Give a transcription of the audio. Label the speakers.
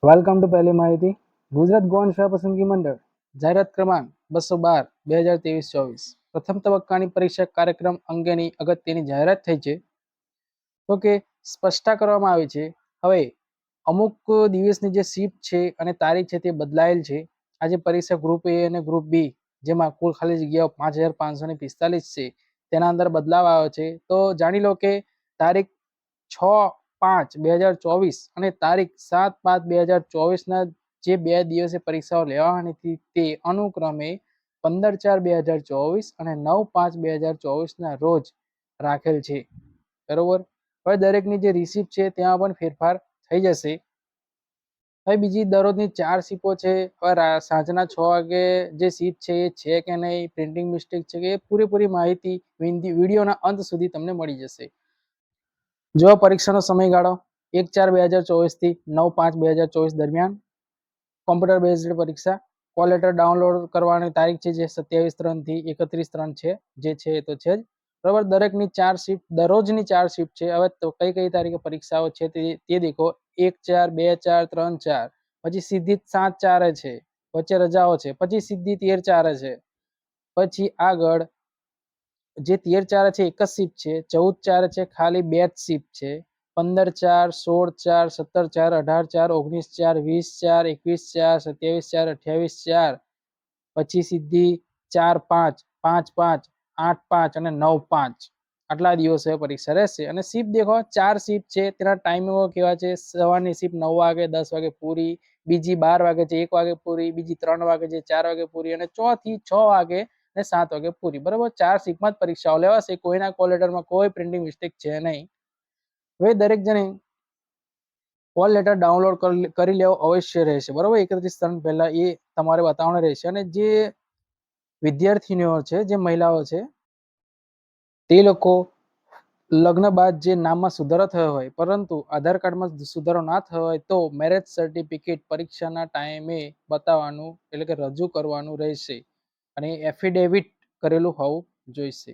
Speaker 1: Welcome to પહેલી માહિતી. ગુજરાત ગૌણ સેવા પસંદગી મંડળ જાહેરાત ક્રમાંક 212/2023-24 પ્રથમ તબક્કાની પરીક્ષા કાર્યક્રમ અંગેની અગત્યની જાહેરાત થઈ છે. તો કે સ્પષ્ટતા કરવામાં આવી છે. હવે અમુક દિવસની જે શિફ્ટ છે અને તારીખ છે તે બદલાયેલ છે. આજે પરીક્ષા ગ્રુપ એ અને ગ્રુપ બી જેમાં કુલ ખાલી જગ્યાઓ 5545 છે તેના અંદર બદલાવ આવ્યો છે. તો જાણી લો કે તારીખ 6/5/2024 અને તારીખ 7/5/2024 જે 2 દિવસે પરીક્ષાઓ લેવાની હતી તે અનુક્રમે 15/4/2024 અને 9/5/2024 રોજ રાખેલ છે. બરોબર. હવે દરેકની જે રિસિપ્ટ છે ત્યાં પણ ફેરફાર થઈ જશે. હવે બીજી દરરોજની 4 સીપો છે. હવે સાંજના 6 વાગે જે સીપ છે એ છે કે નહીં, પ્રિન્ટિંગ મિસ્ટેક છે કે, પૂરેપૂરી માહિતી વિડીયોના અંત સુધી તમને મળી જશે. જો પરીક્ષાનો સમયગાળો 1/4/2024 થી 9/5/2024 દરમિયાન કોમ્પ્યુટર બેઝડ પરીક્ષા. કોલ લેટર ડાઉનલોડ કરવાની તારીખ છે જે 27/3 થી 31/3 છે, જે છે એ તો છે જ. બરાબર. દરેકની 4 શિફ્ટ, દરરોજની 4 શિફ્ટ છે. હવે તો કઈ તારીખે પરીક્ષાઓ છે તે દેખો. 1/4, 2/4, 3/4, પછી સીધી 7/4 છે, વચ્ચે રજાઓ છે, પછી સીધી 13/4 છે. પછી આગળ જે 13/4 છે એક જ શિફ્ટ છે. 14/4 છે ખાલી 2 જ શિફ્ટ છે. 15/4, 16/4, 17/4, 18/4, 19/4, 20/4, 21/4, 27/4, 28/4, પછી સીધી 4/5, 5/5, 8/5 અને 9/5 આટલા દિવસે પરીક્ષા રહેશે. અને શિફ્ટ દેખો, 4 શિફ્ટ છે. તેના ટાઈમો કેવા છે? સવારની શિફ્ટ 9 વાગે, 10 વાગે પૂરી, બીજી 12 વાગે છે, 1 વાગે પૂરી, બીજી 3 વાગે છે, 4 વાગે પૂરી, અને ચોથી 6 વાગે અને 7 વાગે પૂરી. બરાબર. 4 શિફ્ટમાં જ પરીક્ષાઓ લેવાશે. કોઈના કોલ લેટરમાં કોઈ પ્રિન્ટિંગ મિસ્ટેક છે નહીં. હવે દરેક જણે કોલ લેટર ડાઉનલોડ કરી લેવો અવશ્ય રહેશે. બરાબર. 31 પહેલા એ તમારે બતાવવાનું રહેશે. અને જે વિદ્યાર્થીનીઓ છે, જે મહિલાઓ છે, તે લોકો લગ્ન બાદ જે નામમાં સુધારો થયો હોય પરંતુ આધાર કાર્ડમાં સુધારો ના થયો હોય તો મેરેજ સર્ટિફિકેટ પરીક્ષાના ટાઈમે બતાવવાનું, એટલે કે રજૂ કરવાનું રહેશે. અને એફિડેવિટ કરેલું હોવું જોઈશે.